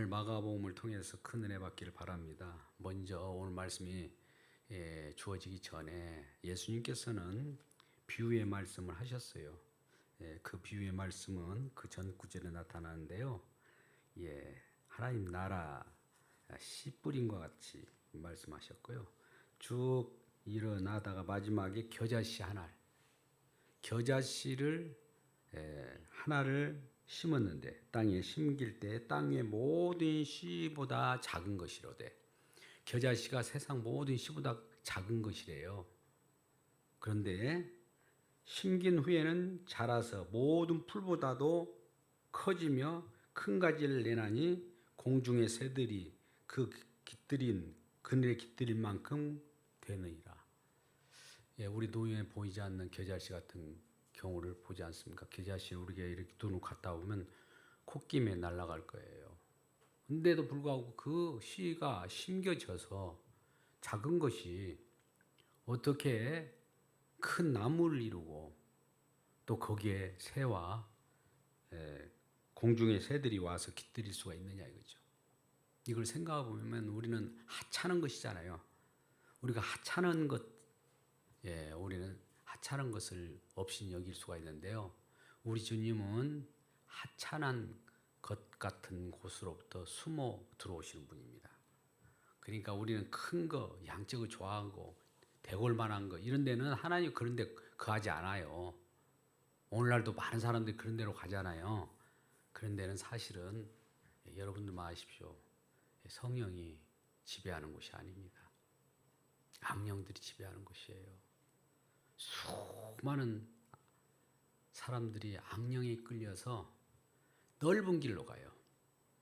오늘 마가복음을 통해서 큰 은혜 받기를 바랍니다. 먼저 오늘 말씀이 주어지기 전에 예수님께서는 비유의 말씀을 하셨어요. 그 비유의 말씀은 그 전 구절에 나타나는데요. 하나님 나라 씨 뿌린과 같이 말씀하셨고요. 쭉 일어나다가 마지막에 겨자씨 겨자씨를 하나를 심었는데 땅에 심길 때 땅의 모든 씨보다 작은 것이로되 겨자씨가 세상 모든 씨보다 작은 것이래요. 그런데 심긴 후에는 자라서 모든 풀보다도 커지며 큰 가지를 내나니 공중의 새들이 그 깃들인 그늘에 깃들인 만큼 되느니라. 우리 노인에 보이지 않는 겨자씨 같은 경우를 보지 않습니까? 겨자씨를 우리가 이렇게 눈을 갖다 보면 콧김에 날아갈 거예요. 근데도 불구하고 그 씨가 심겨져서 작은 것이 어떻게 큰 나무를 이루고 또 거기에 새와 공중의 새들이 와서 깃들일 수가 있느냐 이거죠. 이걸 생각해 보면 우리는 하찮은 것이잖아요. 우리가 하찮은 것, 우리는 하찮은 것을 없이 여길 수가 있는데요. 우리 주님은 하찮은 것 같은 곳으로부터 숨어 들어오시는 분입니다. 그러니까 우리는 큰 거, 양적을 좋아하고 대골만한 거 이런 데는 하나님 그런 데 거하지 않아요. 오늘날도 많은 사람들이 그런 데로 가잖아요. 그런 데는 사실은 여러분들만 아십시오. 성령이 지배하는 곳이 아닙니다. 악령들이 지배하는 곳이에요. 수많은 사람들이 악령에 끌려서 넓은 길로 가요.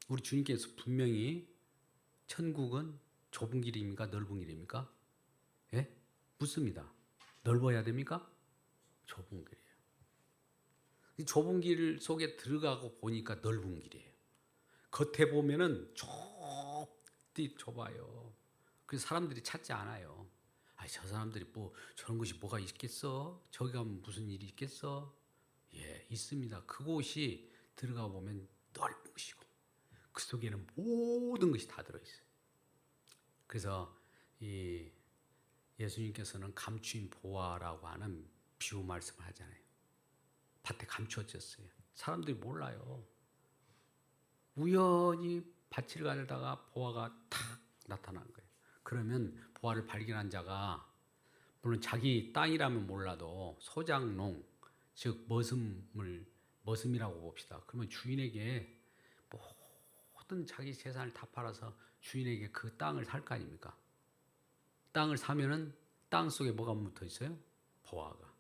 우리 주님께서 분명히 천국은 좁은 길입니까? 넓은 길입니까? 묻습니다. 넓어야 됩니까? 좁은 길이에요. 이 좁은 길 속에 들어가고 보니까 넓은 길이에요. 겉에 보면은 좁아요. 그래서 사람들이 찾지 않아요. 저 사람들이 저런 것이 뭐가 있겠어? 저기 가면 무슨 일이 있겠어? 있습니다. 그곳이 들어가 보면 넓으시고 그 속에는 모든 것이 다 들어있어요. 그래서 이 예수님께서는 감추인 보화라고 하는 비유 말씀을 하잖아요. 밭에 감추어졌어요. 사람들이 몰라요. 우연히 밭을 가다가 보화가 탁 나타난 거예요. 그러면 보화를 발견한 자가 물론 자기 땅이라면 몰라도 소작농, 즉 머슴이라고 봅시다. 그러면 주인에게 모든 자기 재산을 다 팔아서 주인에게 그 땅을 살 거 아닙니까? 땅을 사면은 땅 속에 뭐가 묻어 있어요? 보화가.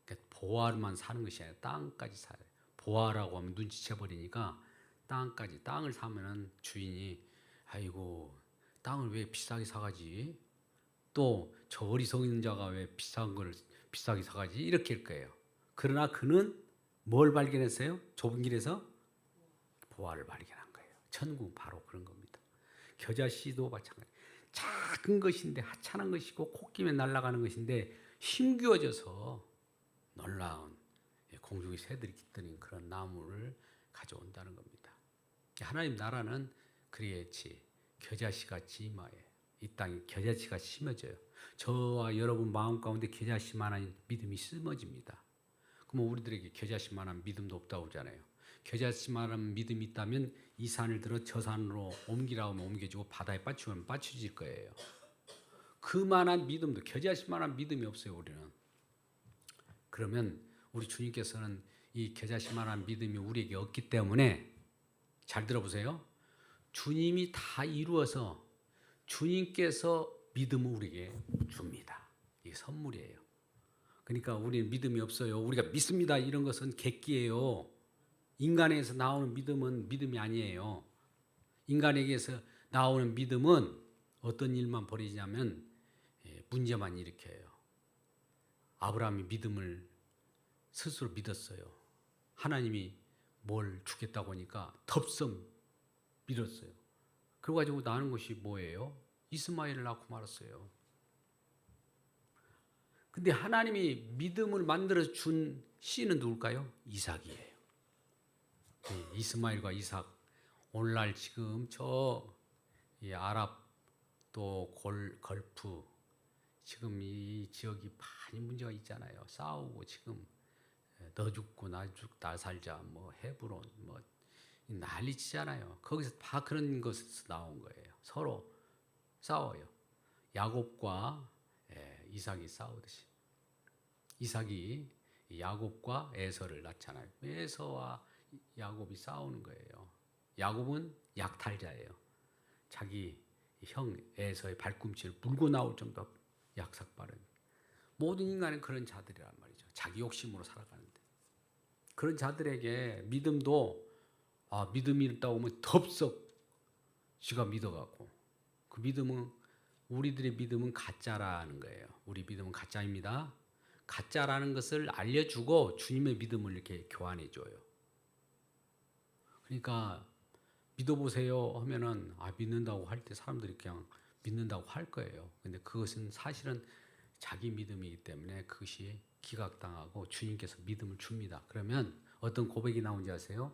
그러니까 보화만 사는 것이 아니라 땅까지 사요. 보화라고 하면 눈치채 버리니까 땅을 사면은 주인이 아이고 땅을 왜 비싸게 사가지? 또 저 어리석은 자가 왜 비싼 걸 비싸게 사가지? 이렇게 할 거예요. 그러나 그는 뭘 발견했어요? 좁은 길에서 보화를 발견한 거예요. 천국 바로 그런 겁니다. 겨자씨도 마찬가지. 작은 것인데 하찮은 것이고 콧김에 날아가는 것인데 힘겨워져서 놀라운 공중의 새들이 깃드는 그런 나무를 가져온다는 겁니다. 하나님 나라는 그리같이 겨자씨같이 임하에 이 땅에 겨자씨가 심어져요. 저와 여러분 마음 가운데 겨자씨만한 믿음이 심어집니다. 그럼 우리들에게 겨자씨만한 믿음도 없다고 그러잖아요. 겨자씨만한 믿음이 있다면 이 산을 들어 저 산으로 옮기라고 하면 옮겨지고 바다에 빠치면 빠쳐질 거예요. 그만한 믿음도 겨자씨만한 믿음이 없어요. 우리는. 그러면 우리 주님께서는 이 겨자씨만한 믿음이 우리에게 없기 때문에 잘 들어보세요. 주님이 다 이루어서 주님께서 믿음을 우리에게 줍니다. 이게 선물이에요. 그러니까 우리는 믿음이 없어요. 우리가 믿습니다. 이런 것은 객기예요. 인간에게서 나오는 믿음은 믿음이 아니에요. 인간에게서 나오는 믿음은 어떤 일만 벌이냐면 문제만 일으켜요. 아브라함이 믿음을 스스로 믿었어요. 하나님이 뭘 주겠다고 하니까 덥석 믿었어요. 그래가지고 나는 것이 뭐예요? 이스마엘을 낳고 말았어요. 근데 하나님이 믿음을 만들어 준 씨는 누굴까요? 이삭이에요. 이스마엘과 이삭 오늘날 지금 이 아랍 또 걸프 지금 이 지역이 많이 문제가 있잖아요. 싸우고 지금 너 죽고 나 살자 뭐 헤브론 뭐 난리치잖아요. 거기서 다 그런 것에서 나온 거예요. 서로 싸워요. 야곱과 이삭이 싸우듯이. 이삭이 야곱과 에서를 낳잖아요. 에서와 야곱이 싸우는 거예요. 야곱은 약탈자예요. 자기 형 에서의 발꿈치를 물고 나올 정도 약삭빠른. 모든 인간은 그런 자들이란 말이죠. 자기 욕심으로 살아가는데. 그런 자들에게 믿음도 믿음이 있다고 하면 덥석 지가 믿어갖고 그 믿음은 우리들의 믿음은 가짜라는 거예요. 우리 믿음은 가짜입니다. 가짜라는 것을 알려주고 주님의 믿음을 이렇게 교환해줘요. 그러니까 믿어보세요 하면은 믿는다고 할 때 사람들이 그냥 믿는다고 할 거예요. 근데 그것은 사실은 자기 믿음이기 때문에 그것이 기각당하고 주님께서 믿음을 줍니다. 그러면 어떤 고백이 나온지 아세요?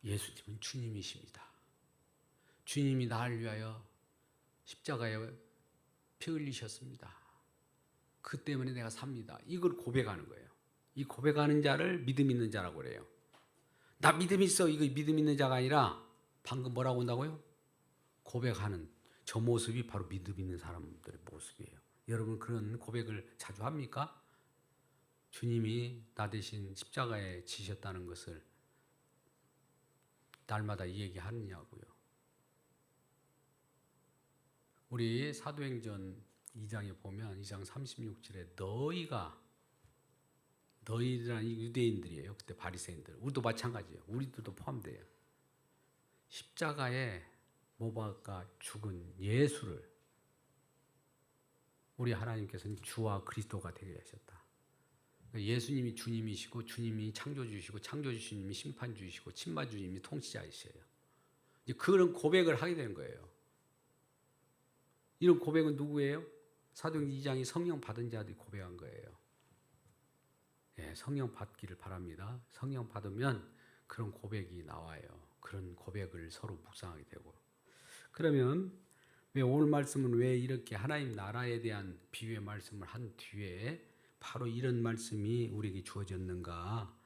예수님은 주님이십니다. 주님이 나를 위하여 십자가에 피 흘리셨습니다. 그 때문에 내가 삽니다. 이걸 고백하는 거예요. 이 고백하는 자를 믿음 있는 자라고 그래요. 나 믿음 있어. 이거 믿음 있는 자가 아니라 방금 뭐라고 한다고요? 고백하는 저 모습이 바로 믿음 있는 사람들의 모습이에요. 여러분 그런 고백을 자주 합니까? 주님이 나 대신 십자가에 지셨다는 것을 날마다 얘기하느냐고요. 우리 사도행전 2장에 보면 2장 36절에 너희들은 유대인들이에요. 그때 바리새인들. 우리도 마찬가지예요. 우리들도 포함돼요. 십자가에 못 박아 죽은 예수를 우리 하나님께서는 주와 그리스도가 되게 하셨다. 예수님이 주님이시고 주님이 창조주시고 창조주님이 심판주시고 침마주님이 통치자이셔요. 이제 그런 고백을 하게 되는 거예요. 이런 고백은 누구예요? 사도행전 2장이 성령 받은 자들이 고백한 거예요. 성령 받기를 바랍니다. 성령 받으면 그런 고백이 나와요. 그런 고백을 서로 묵상하게 되고. 그러면 왜 오늘 말씀은 왜 이렇게 하나님 나라에 대한 비유의 말씀을 한 뒤에 바로 이런 말씀이 우리에게 주어졌는가?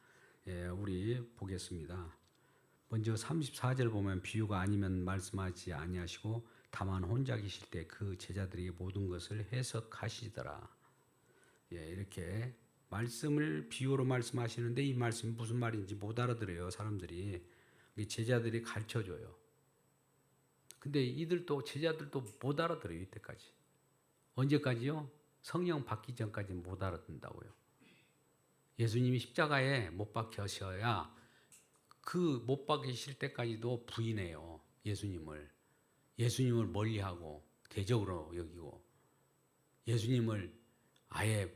우리 보겠습니다. 먼저 34절 보면 비유가 아니면 말씀하지 아니하시고 다만 혼자 계실 때 그 제자들에게 모든 것을 해석하시더라. 이렇게 말씀을 비유로 말씀하시는데 이 말씀이 무슨 말인지 못 알아들어요. 사람들이. 제자들이 가르쳐줘요. 근데 이들도 제자들도 못 알아들어요. 이때까지. 언제까지요? 성령 받기 전까지는 못 알아듣는다고요. 예수님이 십자가에 못 박혀셔야 그 못 박히실 때까지도 부인해요. 예수님을 멀리하고 대적으로 여기고 예수님을 아예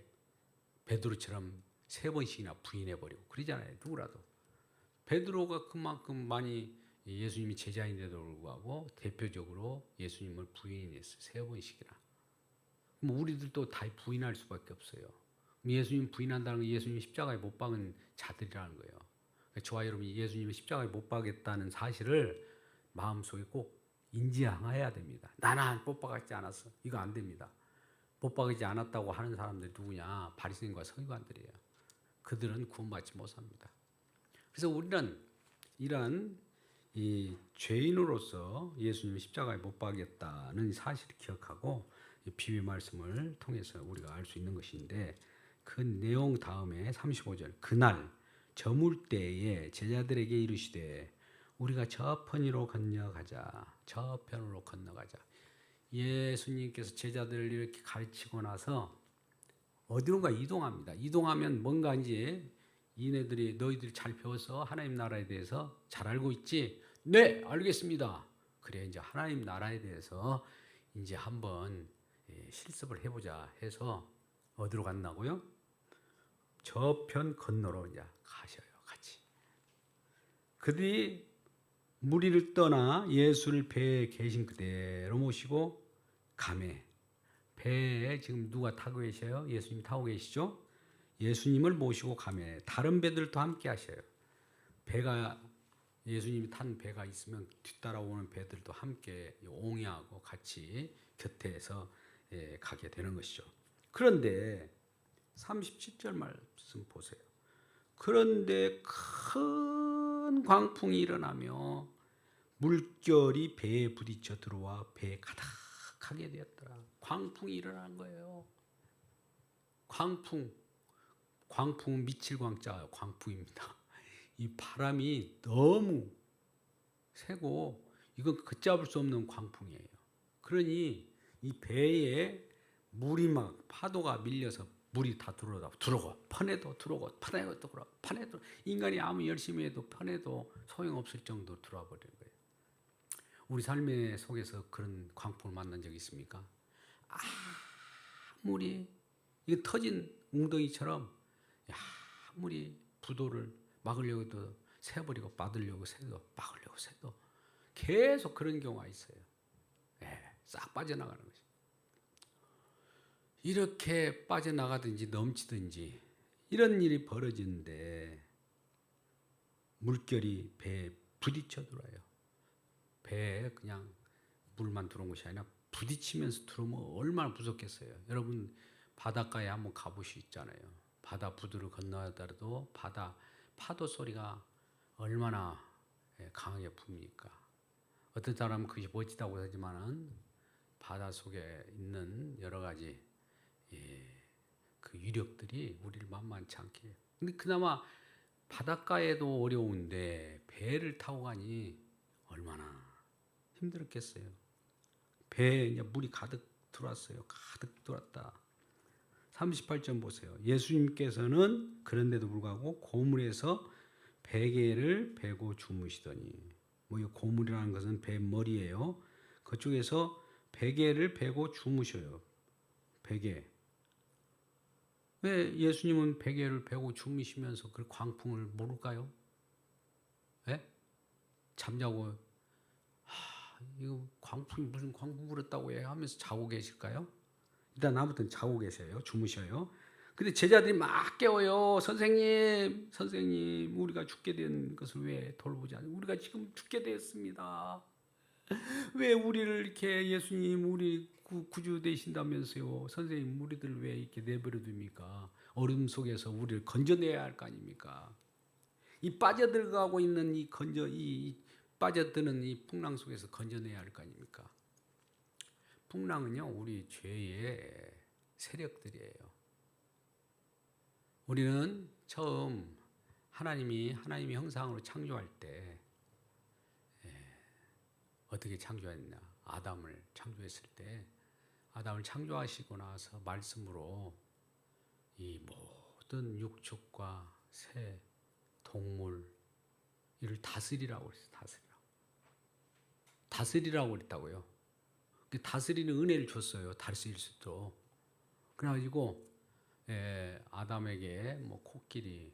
베드로처럼 3번씩이나 부인해버리고 그러잖아요. 누구라도. 베드로가 그만큼 많이 예수님이 제자인데도 불구하고 대표적으로 예수님을 부인했어요. 3번씩이나. 그럼 우리들도 다 부인할 수밖에 없어요. 예수님 부인한다는 건 예수님 십자가에 못 박은 자들이라는 거예요. 저와 여러분이 예수님을 십자가에 못 박았다는 사실을 마음속에 꼭 인지해야 됩니다. 나는 못 박았지 않았어. 이거 안 됩니다. 못 박이지 않았다고 하는 사람들이 누구냐? 바리새인과 서기관들이에요. 그들은 구원받지 못합니다. 그래서 우리는 이런 이 죄인으로서 예수님이 십자가에 못 박였다는 사실을 기억하고 비유의 말씀을 통해서 우리가 알 수 있는 것인데 그 내용 다음에 35절 그날 저물 때에 제자들에게 이르시되 우리가 저편으로 건너가자. 저편으로 건너가자. 예수님께서 제자들을 이렇게 가르치고 나서 어디론가 이동합니다. 이동하면 뭔가 이제 너희들이 잘 배워서 하나님 나라에 대해서 잘 알고 있지? 네, 알겠습니다. 그래 이제 하나님 나라에 대해서 이제 한번 실습을 해보자 해서 어디로 갔나고요? 저편 건너로 이제 가셔요, 같이. 그들이 무리를 떠나 예수를 배에 계신 그대로 모시고 가매. 배에 지금 누가 타고 계셔요? 예수님 타고 계시죠? 예수님을 모시고 가매. 다른 배들도 함께 하셔요. 배가 예수님이 탄 배가 있으면 뒤따라오는 배들도 함께 옹이하고 같이 곁에서 가게 되는 것이죠. 그런데 37절 말씀 보세요. 그런데 큰 광풍이 일어나며 물결이 배에 부딪혀 들어와 배에 가득하게 되었더라. 광풍이 일어난 거예요. 광풍 미칠 광자 광풍입니다. 이 바람이 너무 세고 이건 걷잡을 수 없는 광풍이에요. 그러니 이 배에 물이 막 파도가 밀려서 물이 다 들어오고 편에도 들어오고 편에도 들어오고 편에도 인간이 아무 열심히 해도 편에도 소용없을 정도로 들어와 버리는 거예요. 우리 삶의 속에서 그런 광풍을 만난 적이 있습니까? 아무리 이게 터진 웅덩이처럼 아무리 부도를 막으려고 해도 새버리고 막으려고 새도 막으려고 새도 계속 그런 경우가 있어요. 싹 빠져나가는 거죠. 이렇게 빠져나가든지 넘치든지 이런 일이 벌어지는데 물결이 배에 부딪혀 들어와요. 배에 그냥 물만 들어온 것이 아니라 부딪히면서 들어오면 얼마나 무섭겠어요. 여러분 바닷가에 한번 가보시잖아요. 바다 부두를 건너더라도 바다 파도 소리가 얼마나 강하게 붑니까. 어떤 사람은 그것이 멋지다고 하지만은 바다 속에 있는 여러 가지 그 유력들이 우리를 만만치 않게 해요. 근데 그나마 바닷가에도 어려운데 배를 타고 가니 얼마나 힘들었겠어요. 배에 이제 물이 가득 들어왔어요. 가득 들어왔다. 38점 보세요. 예수님께서는 그런데도 불구하고 고물에서 베개를 베고 주무시더니 이 고물이라는 것은 배 머리예요. 그쪽에서 베개를 베고 주무셔요. 베개. 왜 예수님은 베개를 베고 주무시면서 그 광풍을 모를까요? 잠자고 이거 광풍이 무슨 광풍 불었다고 해 하면서 자고 계실까요? 일단 아무튼 자고 계세요. 주무셔요. 근데 제자들이 막 깨워요. 선생님, 우리가 죽게 된 것을 왜 돌보지 않아요? 우리가 지금 죽게 되었습니다. 왜 우리를 이렇게 예수님 우리 구주 되신다면서요? 선생님 우리들 왜 이렇게 내버려 둡니까? 어둠 속에서 우리를 건져내야 할 거 아닙니까? 이 빠져들어가고 있는 이 빠져드는 이 풍랑 속에서 건져내야 할 거 아닙니까? 풍랑은요 우리 죄의 세력들이에요. 우리는 처음 하나님이 형상으로 창조할 때 어떻게 창조했냐? 아담을 창조했을 때 아담을 창조하시고 나서 말씀으로 이 모든 육축과 새, 동물 이를 다스리라고 그랬어요. 다스리라고 그랬다고요. 다스리는 은혜를 줬어요. 다스릴 수 있도록. 그래가지고 아담에게 코끼리,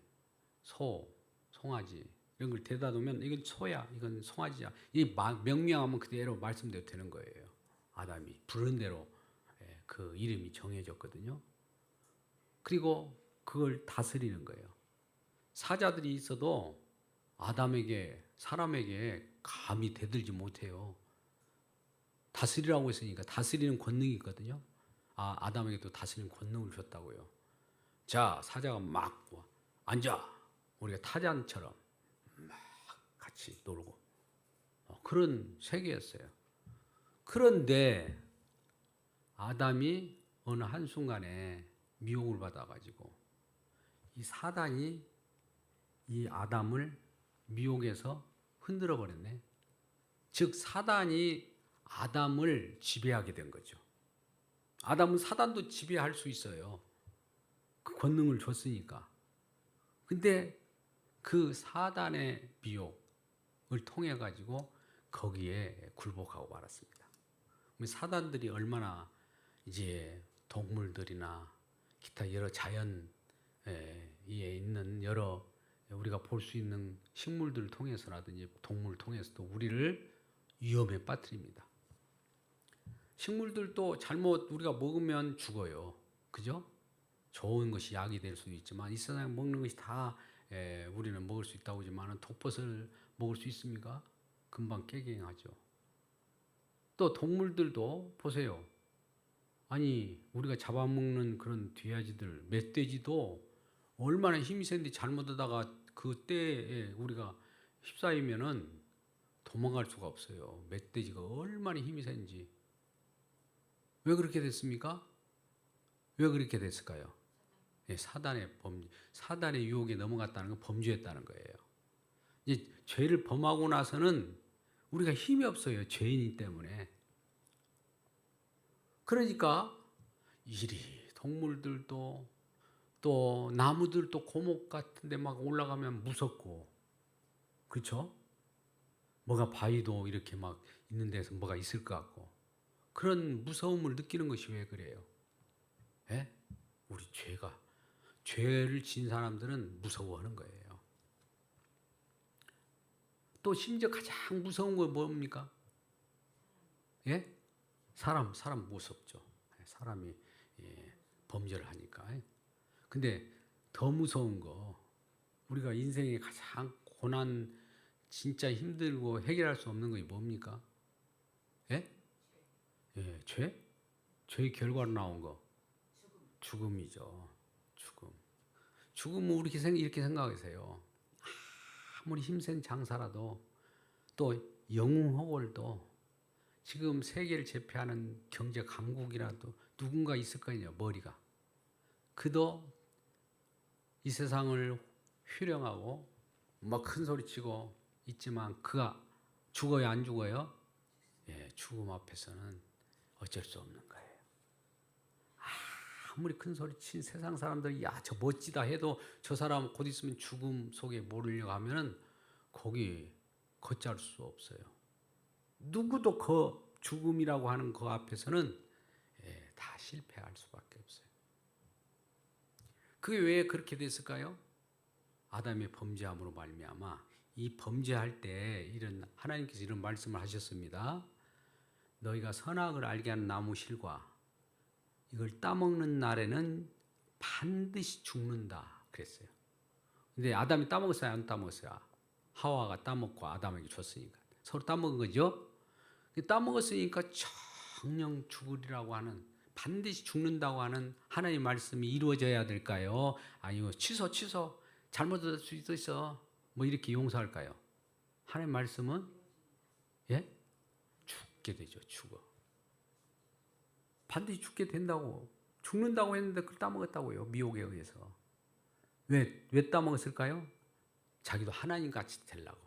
소, 송아지 이런 걸 데려다 놓으면 이건 소야, 이건 송아지야. 이 명명하면 그대로 말씀대로 되는 거예요. 아담이 부른 대로 그 이름이 정해졌거든요. 그리고 그걸 다스리는 거예요. 사자들이 있어도 사람에게 감히 대들지 못해요. 다스리라고 했으니까 다스리는 권능이 있거든요. 아담에게도 다스리는 권능을 줬다고요. 자, 사자가 막 앉아. 우리가 타잔처럼 막 같이 놀고 그런 세계였어요. 그런데 아담이 어느 한순간에 미혹을 받아가지고 이 사단이 이 아담을 미혹해서 흔들어 버렸네. 즉 사단이 아담을 지배하게 된 거죠. 아담은 사단도 지배할 수 있어요. 그 권능을 줬으니까. 근데 그 사단의 미혹을 통해 가지고 거기에 굴복하고 말았습니다. 사단들이 얼마나 이제 동물들이나 기타 여러 자연에 있는 여러 우리가 볼 수 있는 식물들을 통해서라든지 동물을 통해서도 우리를 위험에 빠뜨립니다. 식물들도 잘못 우리가 먹으면 죽어요. 그죠? 좋은 것이 약이 될 수도 있지만 이 세상에 먹는 것이 다 우리는 먹을 수 있다고 하지만 독버섯을 먹을 수 있습니까? 금방 깨갱하죠. 또 동물들도 보세요. 아니 우리가 잡아먹는 그런 돼지들, 멧돼지도 얼마나 힘이 센데 잘못하다가 그 때에 우리가 휩싸이면은 도망갈 수가 없어요. 멧돼지가 얼마나 힘이 센지. 왜 그렇게 됐습니까? 왜 그렇게 됐을까요? 예, 사단의 유혹에 넘어갔다는 건 범죄했다는 거예요. 이제 죄를 범하고 나서는 우리가 힘이 없어요. 죄인이기 때문에. 그러니까 이리 동물들도 또 나무들도 고목 같은 데 막 올라가면 무섭고, 그렇죠? 뭐가 바위도 이렇게 막 있는 데서 뭐가 있을 것 같고, 그런 무서움을 느끼는 것이 왜 그래요? 예? 우리 죄를 진 사람들은 무서워하는 거예요. 또 심지어 가장 무서운 건 뭡니까? 예? 사람 무섭죠. 사람이 범죄를 하니까. 근데 더 무서운 거, 우리가 인생의 가장 고난, 진짜 힘들고 해결할 수 없는 것이 뭡니까? 예? 예, 죄? 죄의 결과로 나온 거. 죽음이죠. 죽음은 이렇게 생각하세요. 아무리 힘센 장사라도 또 영웅호걸도 지금 세계를 제패하는 경제 강국이라도 누군가 있을 거냐, 머리가. 그도 이 세상을 휴령하고 막 큰 소리치고 있지만 그가 죽어요, 안 죽어요? 예, 죽음 앞에서는 어쩔 수 없는 거예요. 아무리 큰 소리친 세상 사람들이 야, 저 멋지다 해도 저 사람 곧 있으면 죽음 속에 몰으려고 하면은 거기 걷잡을 수 없어요. 누구도 그 죽음이라고 하는 그 앞에서는 다 실패할 수밖에 없어요. 그게 왜 그렇게 됐을까요? 아담의 범죄함으로 말미암아. 이 범죄할 때 하나님께서 이런 말씀을 하셨습니다. 너희가 선악을 알게 하는 나무 실과 이걸 따먹는 날에는 반드시 죽는다 그랬어요. 근데 아담이 따먹었어요, 안 따먹었어요? 하와가 따먹고 아담에게 줬으니까 서로 따먹은 거죠. 따먹었으니까 정령 죽으리라고 하는, 반드시 죽는다고 하는 하나님의 말씀이 이루어져야 될까요? 아니요, 취소 잘못할 수 있어 뭐 이렇게 용서할까요? 하나님의 말씀은 죽게 되죠. 죽어. 반드시 죽게 된다고, 죽는다고 했는데 그걸 따먹었다고요. 미혹에 의해서. 왜 따먹었을까요? 자기도 하나님같이 되려고.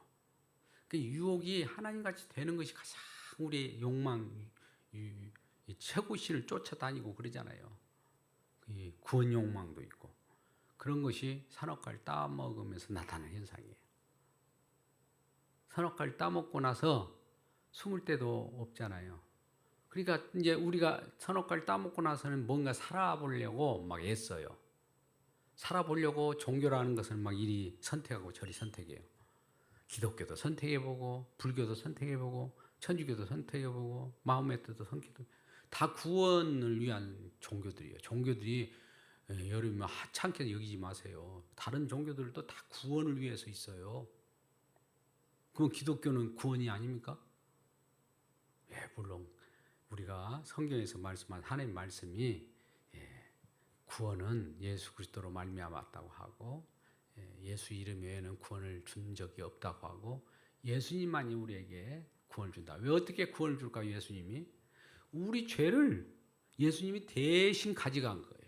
그 유혹이 하나님같이 되는 것이 가장 우리의 욕망, 최고신을 쫓아다니고 그러잖아요. 구원 욕망도 있고. 그런 것이 선악과를 따먹으면서 나타나는 현상이에요. 선악과를 따먹고 나서 숨을 데도 없잖아요. 그러니까 이제 우리가 선악과를 따먹고 나서는 뭔가 살아보려고 막 애써요. 살아보려고 종교라는 것을 막 이리 선택하고 저리 선택해요. 기독교도 선택해보고, 불교도 선택해보고, 천주교도 선택해보고, 마호메트도 선택해보고, 다 구원을 위한 종교들이에요. 종교들이 여러분 하찮게 여기지 마세요. 다른 종교들도 다 구원을 위해서 있어요. 그럼 기독교는 구원이 아닙니까? 물론 우리가 성경에서 말씀한 하나님의 말씀이 구원은 예수 그리스도로 말미암았다고 하고 예수 이름 외에는 구원을 준 적이 없다고 하고 예수님만이 우리에게 구원을 준다. 왜 어떻게 구원을 줄까요? 예수님이 우리 죄를 예수님이 대신 가져간 거예요.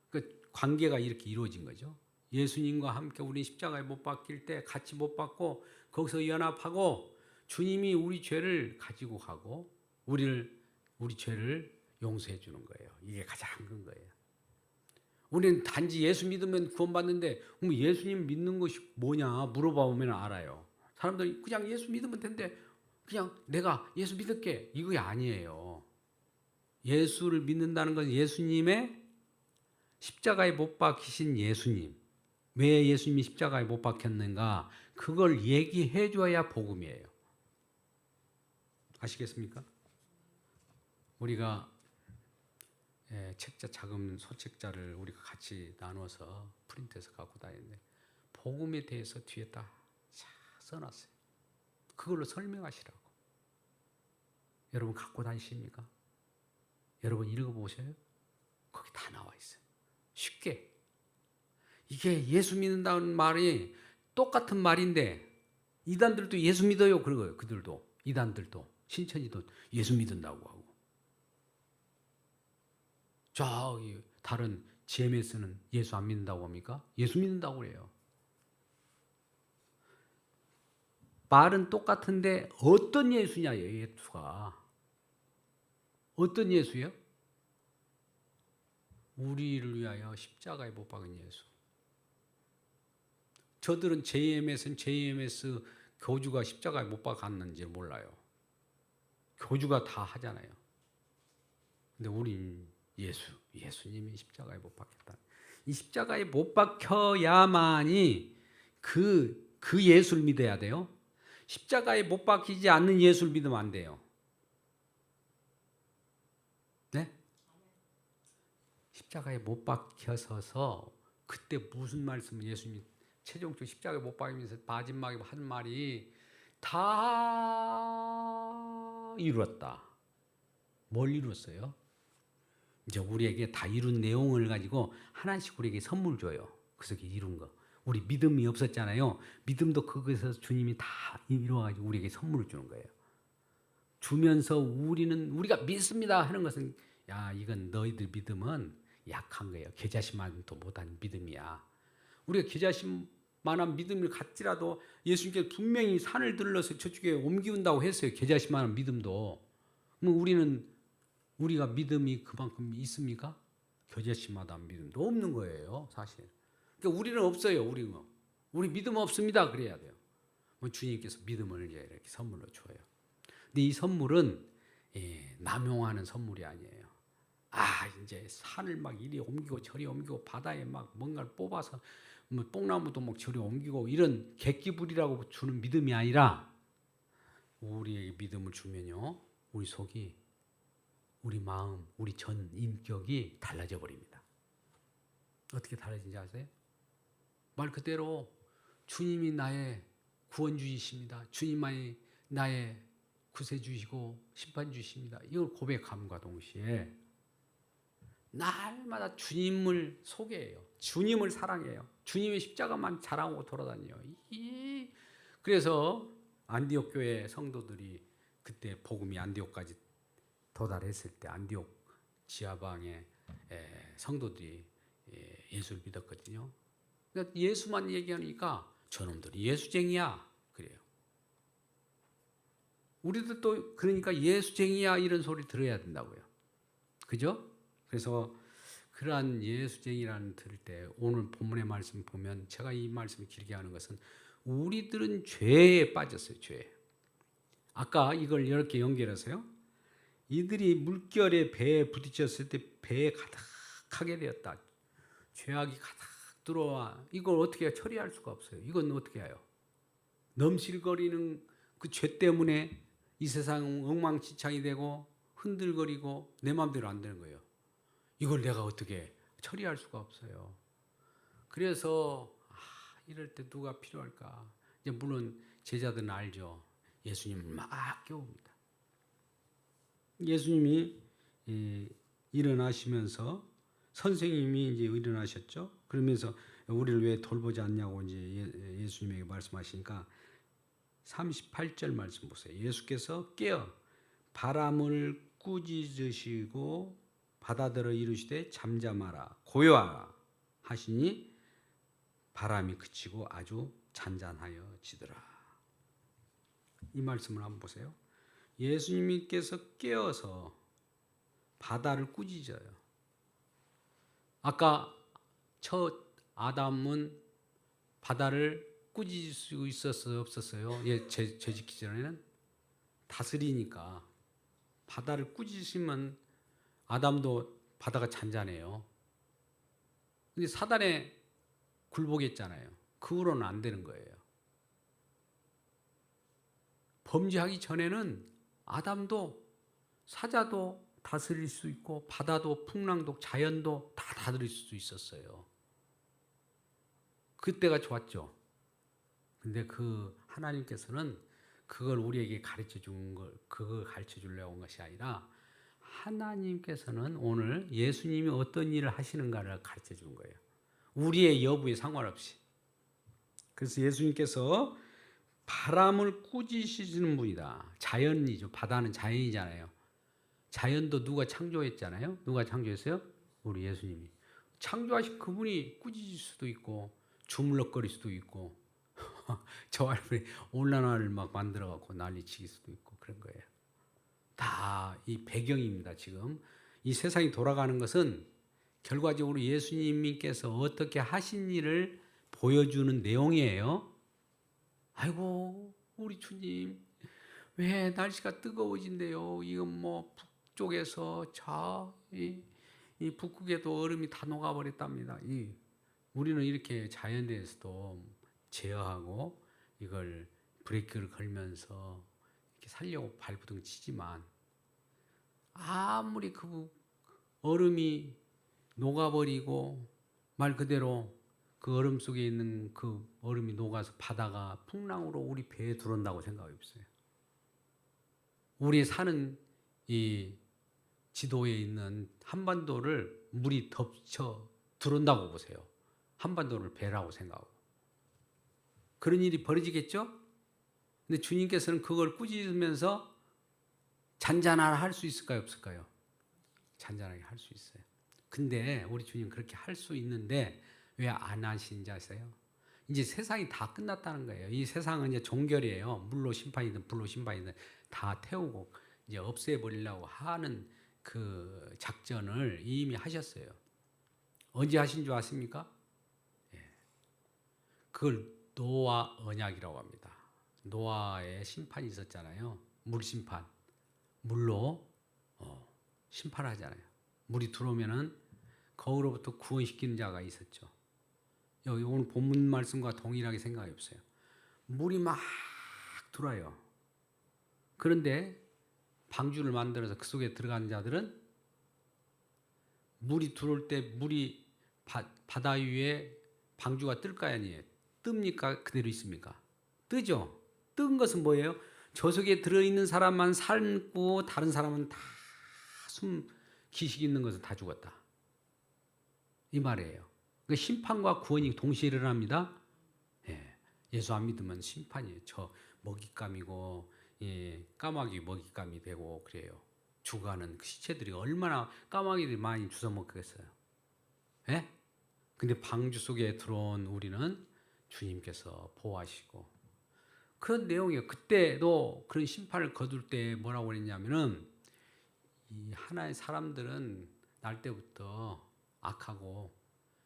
그 관계가 이렇게 이루어진 거죠. 예수님과 함께 우리 십자가에 못 박힐 때 같이 못 박고 거기서 연합하고 주님이 우리 죄를 가지고 가고 우리 죄를 용서해 주는 거예요. 이게 가장 큰 거예요. 우리는 단지 예수 믿으면 구원받는데 예수님 믿는 것이 뭐냐 물어보면 알아요. 사람들이 그냥 예수 믿으면 된대. 그냥 내가 예수 믿을게. 이거 아니에요. 예수를 믿는다는 건 예수님의 십자가에 못 박히신 예수님. 왜 예수님이 십자가에 못 박혔는가? 그걸 얘기해 줘야 복음이에요. 아시겠습니까? 우리가 책자 작은 소책자를 우리가 같이 나눠서 프린트해서 갖고 다니는데 복음에 대해서 뒤에 딱 써놨어요. 그걸로 설명하시라고. 여러분 갖고 다니십니까? 여러분 읽어보세요. 거기 다 나와 있어요. 쉽게. 이게 예수 믿는다는 말이 똑같은 말인데 이단들도 예수 믿어요. 그러고요. 그들도 이단들도 신천지도 예수 믿는다고 하고. 저기 다른 GMS는 예수 안 믿는다고 합니까? 예수 믿는다고 그래요. 말은 똑같은데 어떤 예수냐, 예수가. 어떤 예수요? 우리를 위하여 십자가에 못 박은 예수. 저들은 JMS는 JMS 교주가 십자가에 못 박았는지 몰라요. 교주가 다 하잖아요. 근데 우린 예수님이 십자가에 못 박혔다. 이 십자가에 못 박혀야만이 그 예수를 믿어야 돼요. 십자가에 못 박히지 않는 예수를 믿으면 안 돼요. 네? 십자가에 못 박혀서서 그때 무슨 말씀을 예수님이 최종적 십자가에 못 박히면서 마지막에 한 말이 다 이루었다. 뭘 이뤘어요? 이제 우리에게 다 이룬 내용을 가지고 하나씩 우리에게 선물 줘요. 그래서 이룬 거. 우리 믿음이 없었잖아요. 믿음도 그것에서 주님이 다 이루어가지고 우리에게 선물을 주는 거예요. 주면서 우리가 믿습니다 하는 것은 야 이건 너희들 믿음은 약한 거예요. 겨자씨만도 못한 믿음이야. 우리가 겨자씨만한 믿음을 갖지라도 예수님께서 분명히 산을 들러서 저쪽에 옮기운다고 했어요. 겨자씨만한 믿음도. 그럼 우리가 믿음이 그만큼 있습니까? 겨자씨마다한 믿음도 없는 거예요, 사실. 그러니까 우리는 없어요, 우리 믿음 없습니다. 그래야 돼요. 주님께서 믿음을 이제 이렇게 선물로 줘요. 근데 이 선물은 남용하는 선물이 아니에요. 이제 산을 막 이리 옮기고 저리 옮기고 바다에 막 뭔가를 뽑아서 뭐 뽕나무도 막 저리 옮기고 이런 객기불이라고 주는 믿음이 아니라 우리에게 믿음을 주면요, 우리 속이, 우리 마음, 우리 전 인격이 달라져 버립니다. 어떻게 달라진지 아세요? 말 그대로 주님이 나의 구원주이십니다. 주님만이 나의 구세주이시고 심판주이십니다. 이걸 고백함과 동시에 날마다 주님을 소개해요. 주님을 사랑해요. 주님의 십자가만 자랑하고 돌아다녀요. 그래서 안디옥 교회 성도들이 그때 복음이 안디옥까지 도달했을 때 안디옥 지하방의 성도들이 예수를 믿었거든요. 그러니까 예수만 얘기하니까 저놈들이 예수쟁이야 그래요. 우리도 또 그러니까 예수쟁이야 이런 소리 들어야 된다고요. 그죠? 그래서 그러한 예수쟁이라는 들을 때 오늘 본문의 말씀 보면 제가 이 말씀을 길게 하는 것은 우리들은 죄에 빠졌어요. 죄. 아까 이걸 이렇게 연결해서요. 이들이 물결에 배에 부딪혔을 때 배에 가득하게 되었다. 죄악이 가득 들어와. 이걸 어떻게 처리할 수가 없어요. 이건 어떻게 해요? 넘실거리는 그 죄 때문에 이 세상 엉망진창이 되고 흔들거리고 내 마음대로 안 되는 거예요. 이걸 내가 어떻게 처리할 수가 없어요. 그래서 이럴 때 누가 필요할까? 이제 물론 제자들은 알죠. 예수님을 막 깨웁니다. 예수님이 일어나시면서 선생님이 이제 일어나셨죠. 그러면서 우리를 왜 돌보지 않냐고 이제 예수님에게 말씀하시니까 38절 말씀 보세요. 예수께서 깨어 바람을 꾸짖으시고 바다들어 이르시되 잠잠하라 고요하라 하시니 바람이 그치고 아주 잔잔하여지더라. 이 말씀을 한번 보세요. 예수님께서 깨어서 바다를 꾸짖어요. 아까 첫 아담은 바다를 꾸짖을 수 있었어요, 없었어요? 죄 짓기 전에는 다스리니까 바다를 꾸짖으면 아담도 바다가 잔잔해요. 근데 사단에 굴복했잖아요. 그 후로는 안 되는 거예요. 범죄하기 전에는 아담도 사자도 다스릴 수 있고 바다도 풍랑도 자연도 다 다스릴 수 있었어요. 그때가 좋았죠. 근데 그 하나님께서는 그걸 우리에게 가르쳐 준 걸, 그걸 가르쳐 주려고 한 것이 아니라 하나님께서는 오늘 예수님이 어떤 일을 하시는가를 가르쳐 준 거예요. 우리의 여부에 상관없이. 그래서 예수님께서 바람을 꾸짖으시는 분이다. 자연이죠. 바다는 자연이잖아요. 자연도 누가 창조했잖아요. 누가 창조했어요? 우리 예수님이. 창조하신 그분이 꾸짖을 수도 있고 주물럭거릴 수도 있고 저 할머니 온난화를 막 만들어갖고 난리치기 수도 있고 그런 거예요. 다 이 배경입니다. 지금 이 세상이 돌아가는 것은 결과적으로 예수님께서 어떻게 하신 일을 보여주는 내용이에요. 아이고 우리 주님 왜 날씨가 뜨거워진대요. 이건 뭐 북쪽에서 이 북극에도 얼음이 다 녹아버렸답니다. 우리는 이렇게 자연에 대해서도 제어하고 이걸 브레이크를 걸면서 이렇게 살려고 발부둥 치지만 아무리 그 얼음이 녹아버리고 말 그대로 그 얼음 속에 있는 그 얼음이 녹아서 바다가 풍랑으로 우리 배에 들어온다고 생각해 보세요. 우리 사는 이 지도에 있는 한반도를 물이 덮쳐 들어온다고 보세요. 한반도를 배라고 생각하고. 그런 일이 벌어지겠죠? 근데 주님께서는 그걸 꾸짖으면서 잔잔하게 할 수 있을까요? 없을까요? 잔잔하게 할 수 있어요. 근데 우리 주님 그렇게 할 수 있는데 왜 안 하시는지 아세요? 이제 세상이 다 끝났다는 거예요. 이 세상은 이제 종결이에요. 물로 심판이든 불로 심판이든 다 태우고 이제 없애버리려고 하는 그 작전을 이미 하셨어요. 언제 하신 줄 아십니까? 그걸 노아 언약이라고 합니다. 노아의 심판이 있었잖아요. 물 심판. 물로 심판하잖아요. 물이 들어오면은 거기로부터 구원시키는 자가 있었죠. 여기 오늘 본문 말씀과 동일하게 생각해 보세요. 물이 막 들어와요. 그런데 방주를 만들어서 그 속에 들어간 자들은 물이 들어올 때 물이 바다 위에 방주가 뜰까요? 아니에요? 뜹니까? 그대로 있습니까? 뜨죠? 뜬 것은 뭐예요? 저 속에 들어있는 사람만 살고 다른 사람은 다 기식 있는 것은 다 죽었다. 이 말이에요. 그러니까 심판과 구원이 동시에 일어납니다. 예수 안 믿으면 심판이에요. 저 먹잇감이고 까마귀 먹잇감이 되고 그래요. 죽어가는 그 시체들이 얼마나 까마귀들이 많이 주워 먹겠어요. 근데 방주 속에 들어온 우리는 주님께서 보호하시고 그런 내용이에요. 그때도 그런 심판을 거둘 때 뭐라고 그랬냐면은 이 하나의 사람들은 날 때부터 악하고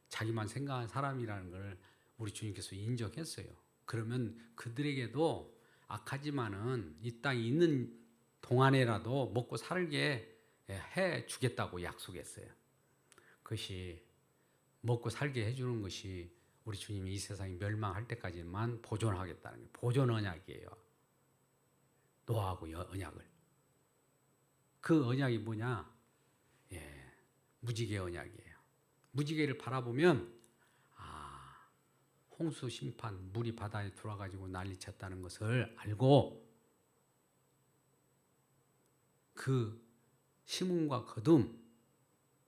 자기만 생각한 사람이라는 걸 우리 주님께서 인정했어요. 그러면 그들에게도 악하지만은 이 땅에 있는 동안에라도 먹고 살게 해 주겠다고 약속했어요. 그것이 먹고 살게 해주는 것이 우리 주님이 이 세상이 멸망할 때까지만 보존하겠다는 거예요. 보존 언약이에요. 노아하고 언약을. 그 언약이 뭐냐? 무지개 언약이에요. 무지개를 바라보면 홍수 심판, 물이 바다에 들어와가지고 난리쳤다는 것을 알고 그 심음과 거둠,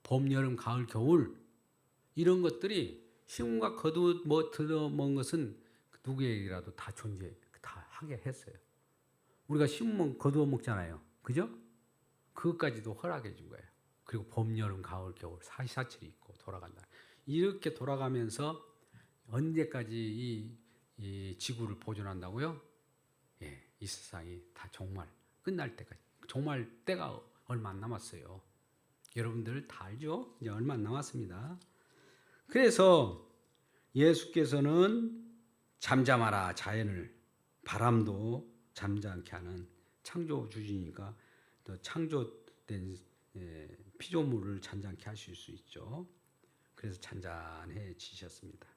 봄, 여름, 가을, 겨울 이런 것들이 심음과 거둠 들어먹은 것은 누구에게라도 다 다 하게 했어요. 우리가 심으면 거두어 먹잖아요. 그죠? 그것까지도 허락해 준 거예요. 그리고 봄, 여름, 가을, 겨울 사시사철이 있고 돌아간다. 이렇게 돌아가면서 언제까지 이 지구를 보존한다고요? 이 세상이 다 종말 끝날 때까지. 종말 때가 얼마 안 남았어요. 여러분들 다 알죠? 이제 얼마 안 남았습니다. 그래서 예수께서는 잠잠하라 자연을 바람도 잠잠케 하는 창조주시니까 또 창조된 피조물을 잔잔케 하실 수 있죠. 그래서 잔잔해지셨습니다.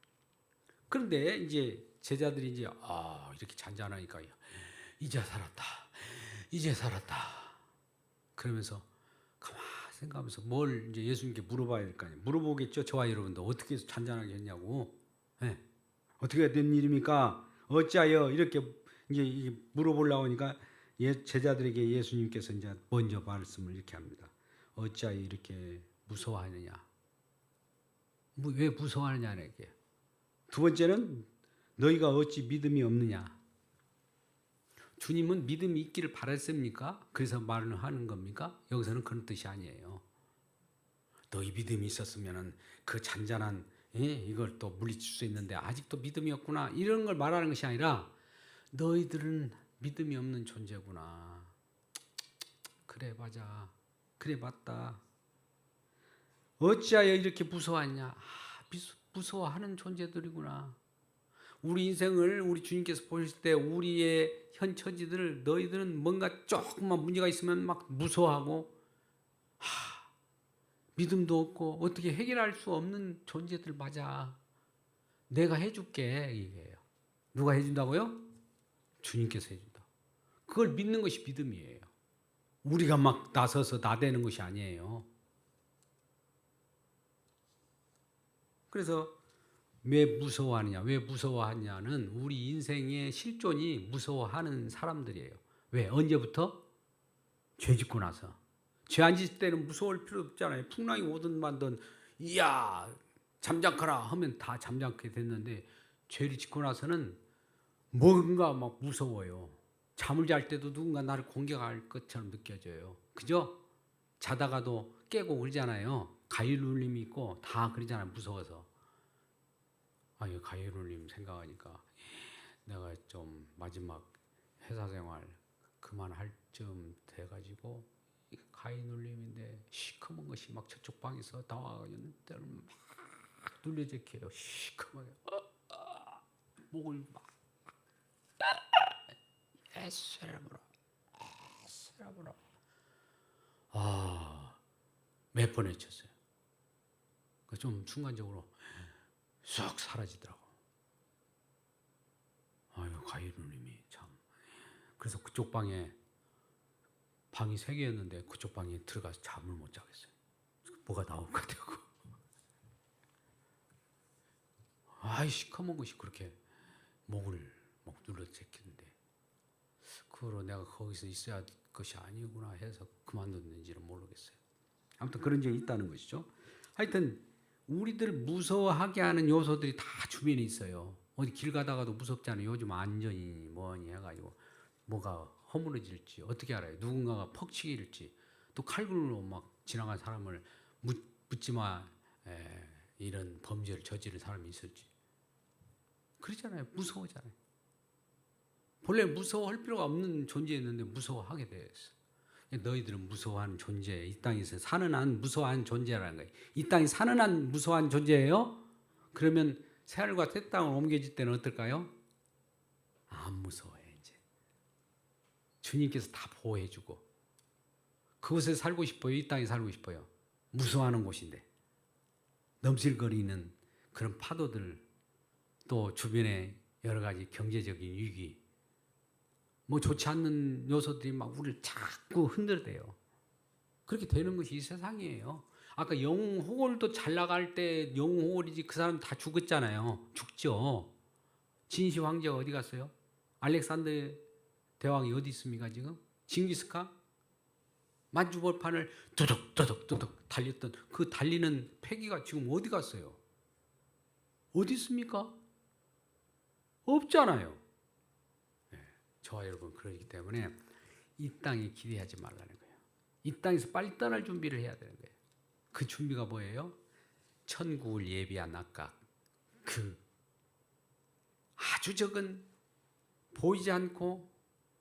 그런데 이제 제자들이 이제 이렇게 잔잔하니까 이제 살았다. 그러면서 가만히 생각하면서 뭘 이제 예수님께 물어봐야 될 거 아니에요. 물어보겠죠. 저와 여러분도 어떻게 해서 잔잔하게 했냐고. 어떻게 된 일입니까? 어찌하여 이렇게 이제 이게 물어보려고 하니까 제자들에게 예수님께서 이제 먼저 말씀을 이렇게 합니다. 어찌하여 이렇게 무서워하느냐? 왜 무서워하느냐 이게. 두 번째는 너희가 어찌 믿음이 없느냐? 주님은 믿음이 있기를 바랐습니까? 그래서 말을 하는 겁니까? 여기서는 그런 뜻이 아니에요. 너희 믿음이 있었으면은 그 잔잔한 이걸 또 물리칠 수 있는데 아직도 믿음이 없구나 이런 걸 말하는 것이 아니라 너희들은 믿음이 없는 존재구나. 그래 맞아. 그래 맞다. 어찌하여 이렇게 무서워하냐? 무서워하는 존재들이구나. 우리 인생을 우리 주님께서 보실 때 우리의 현 처지들을 너희들은 뭔가 조금만 문제가 있으면 막 무서워하고 믿음도 없고 어떻게 해결할 수 없는 존재들 맞아. 내가 해줄게 이게요. 누가 해준다고요? 주님께서 해준다. 그걸 믿는 것이 믿음이에요. 우리가 막 나서서 나대는 것이 아니에요. 그래서 왜 무서워하느냐? 왜 무서워하냐는 우리 인생의 실존이 무서워하는 사람들이에요. 왜? 언제부터? 죄 짓고 나서. 죄 안 짓을 때는 무서울 필요 없잖아요. 풍랑이 오든 말든 이야 잠잠하라 하면 다 잠잠게 됐는데 죄를 짓고 나서는 뭔가 막 무서워요. 잠을 잘 때도 누군가 나를 공격할 것처럼 느껴져요. 그죠? 자다가도 깨고 그러잖아요. 가위 눌림이 있고 다 그러잖아요. 무서워서. 이 가위 눌림 생각하니까 내가 좀 마지막 회사 생활 그만할 쯤 돼가지고 가위 눌림인데 시커먼 것이 막 저쪽 방에서 나와가지고 때는 막 눌려제켜요. 시커먼게 목을 막 에스라브라 몇 번 외쳤어요. 좀 순간적으로 쑥 사라지더라고. 가위 눌림이 참. 그래서 그쪽 방이 3개였는데 그쪽 방에 들어가서 잠을 못 자겠어요. 뭐가 나올 것 같아요. 시커먼 것이 그렇게 목을 막 눌러 제키는데 그거로 내가 거기서 있어야 할 것이 아니구나 해서 그만뒀는지는 모르겠어요. 아무튼 그런 적이 있다는 것이죠. 하여튼 우리들 무서워하게 하는 요소들이 다 주변에 있어요. 어디 길 가다가도 무섭잖아요. 요즘 안전이 뭐니 해가지고 뭐가 허물어질지 어떻게 알아요? 누군가가 퍽치기일지 또 칼굴로 막 지나간 사람을 묻지마 이런 범죄를 저지른 사람이 있을지 그러잖아요. 무서워잖아요. 본래 무서워할 필요가 없는 존재였는데 무서워하게 됐어. 너희들은 무서워하는 존재, 이 땅에서 사는 한 무서워하는 존재라는 거예요. 이 땅이 사는 한 무서워하는 존재예요? 그러면 새하늘과 새 땅을 옮겨질 때는 어떨까요? 안 무서워해 이제. 주님께서 다 보호해주고 그곳에 살고 싶어요? 이 땅에 살고 싶어요? 무서워하는 곳인데 넘실거리는 그런 파도들 또 주변에 여러 가지 경제적인 위기 뭐 좋지 않는 요소들이 막 우리를 자꾸 흔들대요. 그렇게 되는 것이 이 세상이에요. 아까 영웅호걸도 잘 나갈 때 영웅호걸이지 그 사람 다 죽었잖아요. 죽죠. 진시 황제가 어디 갔어요? 알렉산더 대왕이 어디 있습니까 지금? 징기스칸? 만주벌판을 두둑 달렸던 그 달리는 패기가 지금 어디 갔어요? 어디 있습니까? 없잖아요. 저와 여러분 그러기 때문에 이 땅에 기대하지 말라는 거예요. 이 땅에서 빨리 떠날 준비를 해야 되는 거예요. 그 준비가 뭐예요? 천국을 예비한 아까 그 아주 적은 보이지 않고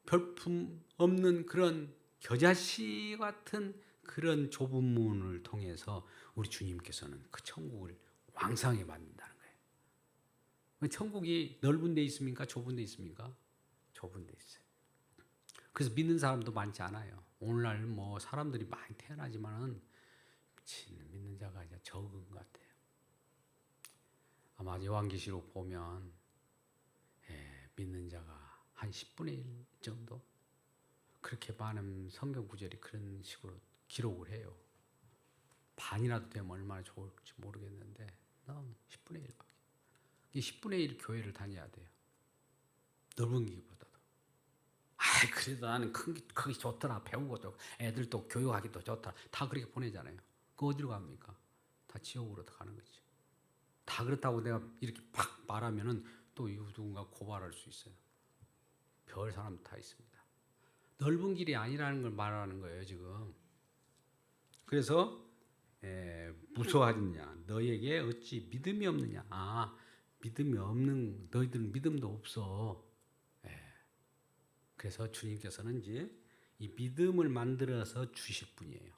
별품 없는 그런 겨자씨 같은 그런 좁은 문을 통해서 우리 주님께서는 그 천국을 왕성히 만든다는 거예요. 천국이 넓은 데 있습니까? 좁은 데 있습니까? 좁은 데 있어요. 그래서 믿는 사람도 많지 않아요. 오늘날 뭐 사람들이 많이 태어나지만은 믿는 자가 이제 적은 것 같아요. 아마 요한계시록 보면 믿는 자가 한 10분의 1 정도 그렇게 많은 성경 구절이 그런 식으로 기록을 해요. 반이라도 되면 얼마나 좋을지 모르겠는데 너무 10분의 1밖에. 이 10분의 1 교회를 다녀야 돼요. 넓은 기보다도. 그래도 나는 크기 좋더라. 배우고도 애들도 교육하기도 좋더라. 다 그렇게 보내잖아요. 그 어디로 갑니까? 다 지옥으로 가는 거지. 다 그렇다고 내가 이렇게 팍 말하면은 또 누군가 고발할 수 있어요. 별 사람 다 있습니다. 넓은 길이 아니라는 걸 말하는 거예요, 지금. 그래서 무서워하느냐? 너에게 어찌 믿음이 없느냐? 믿음이 없는 너희들은 믿음도 없어. 그래서 주님께서는 이제 이 믿음을 만들어서 주실 분이에요.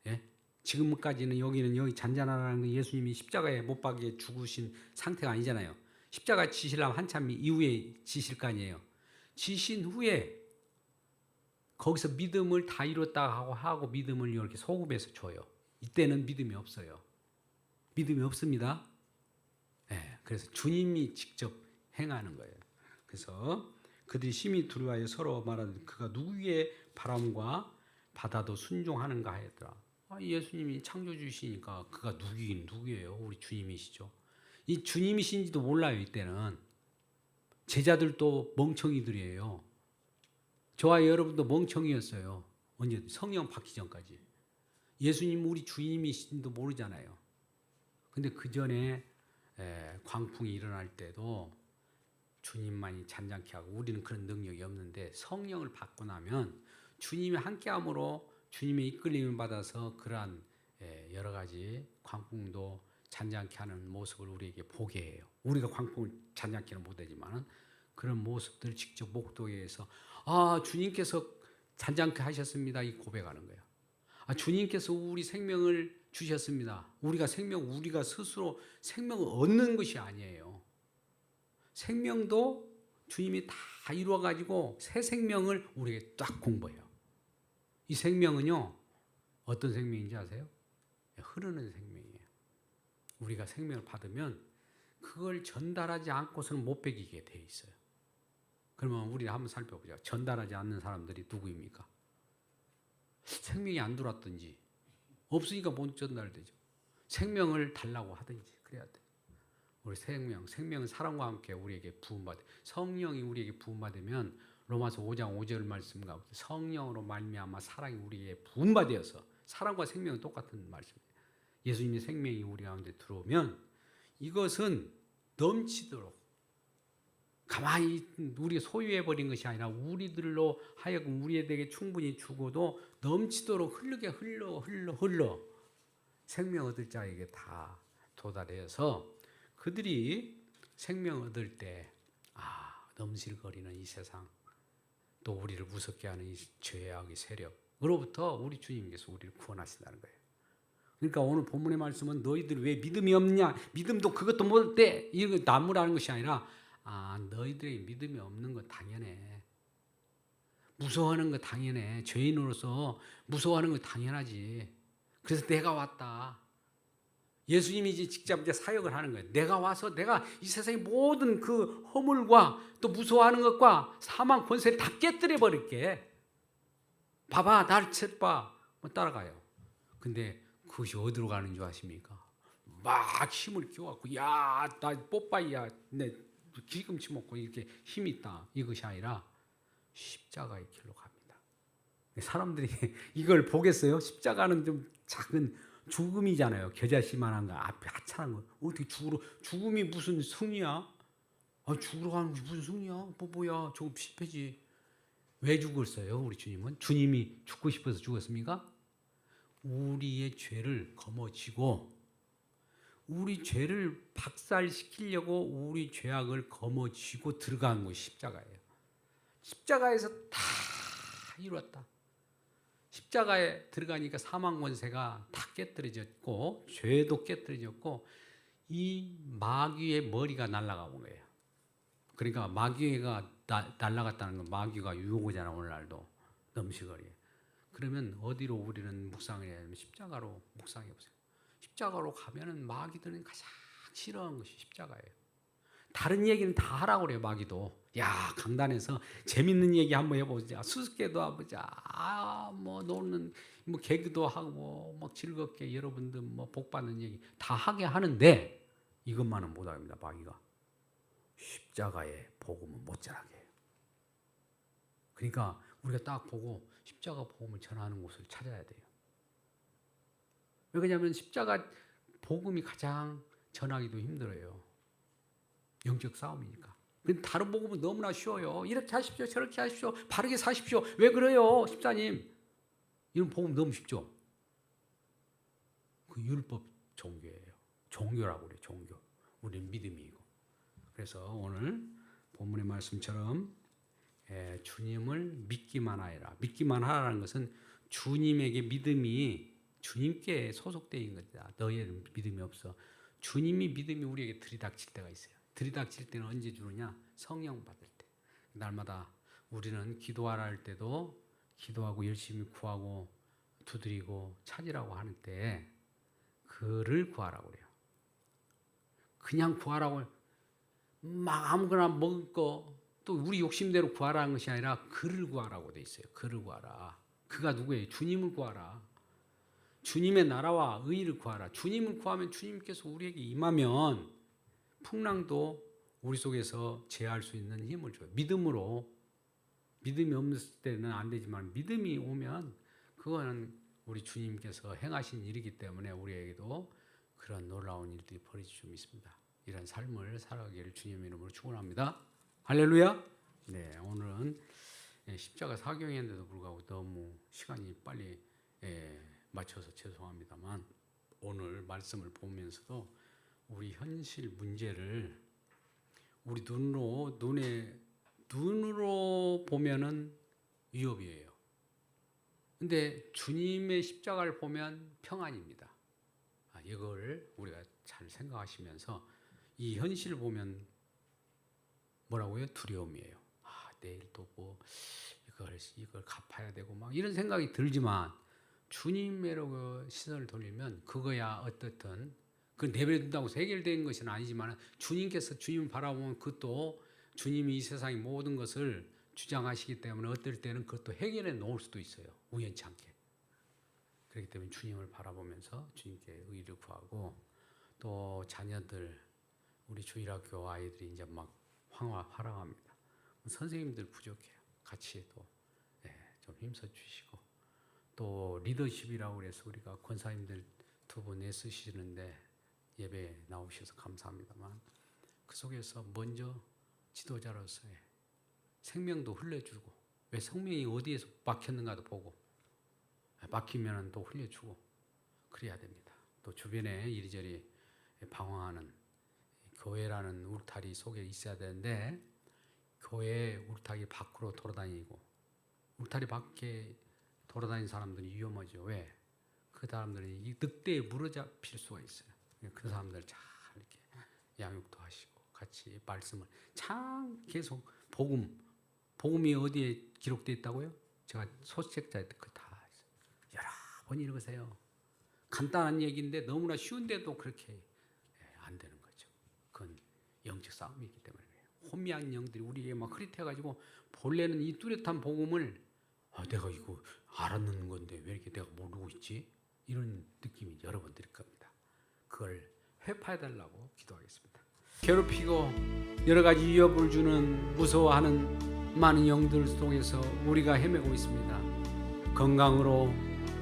예? 지금까지는 여기 잔잔하라는 건 예수님이 십자가에 못 박에 죽으신 상태가 아니잖아요. 십자가 지시려면 한참 이후에 지실 거 아니에요. 지신 후에 거기서 믿음을 다 이뤘다 하고 믿음을 이렇게 소급해서 줘요. 이때는 믿음이 없어요. 믿음이 없습니다. 그래서 주님이 직접 행하는 거예요. 그래서 그들이 심히 두려워하여 서로 말하되 그가 누구의 바람과 바다도 순종하는가 하였더라. 예수님이 창조주시니까 그가 누구긴 누구예요? 우리 주님이시죠. 이 주님이신지도 몰라요. 이때는 제자들도 멍청이들이에요. 저와 여러분도 멍청이였어요. 언제? 성령 받기 전까지. 예수님 우리 주님이신지도 모르잖아요. 근데 그 전에 광풍이 일어날 때도 주님만이 잔잔케 하고 우리는 그런 능력이 없는데 성령을 받고 나면 주님이 함께함으로 주님의 이끌림을 받아서 그러한 여러 가지 광풍도 잔잔케 하는 모습을 우리에게 보게 해요. 우리가 광풍을 잔잔케는 못하지만 그런 모습들을 직접 목도해서 주님께서 잔잔케 하셨습니다. 이 고백하는 거예요. 주님께서 우리 생명을 주셨습니다. 우리가 스스로 생명을 얻는 것이 아니에요. 생명도 주님이 다 이루어가지고 새 생명을 우리에게 딱 공부해요. 이 생명은요, 어떤 생명인지 아세요? 흐르는 생명이에요. 우리가 생명을 받으면 그걸 전달하지 않고서는 못 배기게 돼 있어요. 그러면 우리가 한번 살펴보자. 전달하지 않는 사람들이 누구입니까? 생명이 안 들어왔든지 없으니까 못 전달되죠. 생명을 달라고 하든지 그래야 돼. 우리 생명은 사랑과 함께 우리에게 부음받아. 성령이 우리에게 부음받으면 로마서 5장 5절 말씀과 성령으로 말미암아 사랑이 우리에게 부음받아서 사랑과 생명은 똑같은 말씀이에요. 예수님의 생명이 우리 가운데 들어오면 이것은 넘치도록 가만히 우리가 소유해버린 것이 아니라 우리들로 하여금 우리에게 충분히 주고도 넘치도록 흘러 생명 얻을 자에게 다 도달해서 그들이 생명 얻을 때 넘실거리는 이 세상 또 우리를 무섭게 하는 이 죄악의 세력으로부터 우리 주님께서 우리를 구원하신다는 거예요. 그러니까 오늘 본문의 말씀은 너희들 왜 믿음이 없냐? 믿음도 그것도 못돼. 이거 나무라는 것이 아니라 너희들이 믿음이 없는 건 당연해. 무서워하는 거 당연해. 죄인으로서 무서워하는 거 당연하지. 그래서 내가 왔다. 예수님이 직접 사역을 하는 거예요. 내가 와서 내가 이 세상의 모든 그 허물과 또 무서워하는 것과 사망 권세를 다 깨뜨려 버릴게. 봐봐, 날 봐. 따라가요. 근데 그것이 어디로 가는 줄 아십니까? 막 힘을 키워갖고 나 뽀빠이야. 내 기금치 먹고 이렇게 힘이 있다. 이것이 아니라 십자가의 길로 갑니다. 사람들이 이걸 보겠어요? 십자가는 좀 작은 죽음이잖아요. 겨자씨만한 거, 앞에 하찮은 거. 어떻게 죽음이 무슨 승리야? 죽으러 가는 게 무슨 승리야? 뭐야? 저거 실패지. 왜 죽었어요? 우리 주님은? 주님이 죽고 싶어서 죽었습니까? 우리의 죄를 거머쥐고 우리 죄를 박살시키려고 우리 죄악을 거머쥐고 들어간 것이 십자가예요. 십자가에서 다 이루었다. 십자가에 들어가니까 사망 권세가 다 깨뜨려졌고 죄도 깨뜨려졌고 이 마귀의 머리가 날아가 온 거예요. 그러니까 마귀가 날아갔다는 건 마귀가 유혹이잖아. 오늘날도 넘시거리에. 그러면 어디로 우리는 묵상을 해야 하면 십자가로 묵상해 보세요. 십자가로 가면은 마귀들은 가장 싫어하는 것이 십자가예요. 다른 얘기는 다 하라고 그래요. 마귀도. 강단에서 재밌는 얘기 한번 해보자. 수수께도 해보자. 노는 개그도 하고 막 즐겁게 여러분들 복 받는 얘기 다 하게 하는데 이것만은 못 합니다. 마귀가 십자가의 복음은 못 전하게 해요. 그러니까 우리가 딱 보고 십자가 복음을 전하는 곳을 찾아야 돼요. 왜 그러냐면 십자가 복음이 가장 전하기도 힘들어요. 영적 싸움이니까. 근데 다른 복음은 너무나 쉬워요. 이렇게 하십시오, 저렇게 하십시오, 바르게 사십시오. 왜 그래요, 집사님? 이런 복음 너무 쉽죠. 그 율법 종교예요. 종교라고 그래요. 종교. 우리는 믿음이고. 그래서 오늘 본문의 말씀처럼 주님을 믿기만 하여라. 믿기만 하라는 것은 주님에게 믿음이 주님께 소속되어 있는 거다. 너희는 믿음이 없어. 주님이 믿음이 우리에게 들이닥칠 때가 있어요. 들이닥칠 때는 언제 주느냐? 성령 받을 때. 날마다 우리는 기도하라 할 때도 기도하고 열심히 구하고 두드리고 찾으라고 하는 때 그를 구하라고 그래요. 그냥 구하라고 막 아무거나 먹을 거 또 우리 욕심대로 구하라는 것이 아니라 그를 구하라고 돼 있어요. 그를 구하라. 그가 누구예요? 주님을 구하라. 주님의 나라와 의를 구하라. 주님을 구하면 주님께서 우리에게 임하면 풍랑도 우리 속에서 제어할 수 있는 힘을 줘요. 믿음으로. 믿음이 없을 때는 안 되지만 믿음이 오면 그거는 우리 주님께서 행하신 일이기 때문에 우리에게도 그런 놀라운 일들이 벌어질 수 있습니다. 이런 삶을 살아가기를 주님 이름으로 축원합니다. 할렐루야. 네, 오늘은 십자가 사경인데도 불구하고 너무 시간이 빨리 맞춰서 죄송합니다만 오늘 말씀을 보면서도 우리 현실 문제를 우리 눈으로 보면은 위협이에요. 근데 주님의 십자가를 보면 평안입니다. 이걸 우리가 잘 생각하시면서 이 현실을 보면 뭐라고요? 두려움이에요. 내일 또 뭐 이걸 갚아야 되고 막 이런 생각이 들지만 주님의로 시선을 돌리면 그거야 어떻든 그 내버려둔다고 해결된 것은 아니지만 주님께서 주님을 바라보면 그것도 주님이 이 세상의 모든 것을 주장하시기 때문에 어떨 때는 그것도 해결해 놓을 수도 있어요. 우연치 않게. 그렇기 때문에 주님을 바라보면서 주님께 의를 구하고 또 자녀들 우리 주일학교 아이들이 이제 막 활황합니다. 선생님들 부족해요. 같이 또 좀 힘써 주시고 또 리더십이라고 그래서 우리가 권사님들 두 분 애쓰시는데 예배 나오셔서 감사합니다만 그 속에서 먼저 지도자로서의 생명도 흘려주고 왜 생명이 어디에서 막혔는가도 보고 막히면 또 흘려주고 그래야 됩니다. 또 주변에 이리저리 방황하는 교회라는 울타리 속에 있어야 되는데 교회 울타리 밖으로 돌아다니고 울타리 밖에 돌아다니는 사람들이 위험하죠. 왜? 그 사람들이 이 늑대에 물어잡힐 수가 있어요. 그 사람들 잘 이렇게 양육도 하시고 같이 말씀을 참 계속 복음이 어디에 기록되어 있다고요? 제가 소책자에 그다 여러 번 읽으세요. 간단한 얘기인데 너무나 쉬운데도 그렇게 안 되는 거죠. 그건 영적 싸움이기 때문에 혼미한 영들이 우리에게 막 흐릿해가지고 본래는 이 뚜렷한 복음을 내가 이거 알았는 건데 왜 이렇게 내가 모르고 있지? 이런 느낌이 여러 번 들 겁니다. 그걸 회파해달라고 기도하겠습니다. 괴롭히고 여러 가지 위협을 주는 무서워하는 많은 영들 속에서 우리가 헤매고 있습니다. 건강으로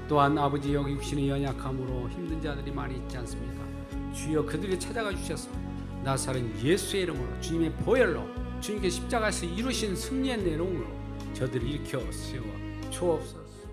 또한 아버지 여기 육신의 연약함으로 힘든 자들이 많이 있지 않습니까? 주여 그들이 찾아가 주셔서 나사렛 예수의 이름으로 주님의 보혈로 주님께 십자가에서 이루신 승리의 내용으로 저들을 일으켜 세워 주옵소서.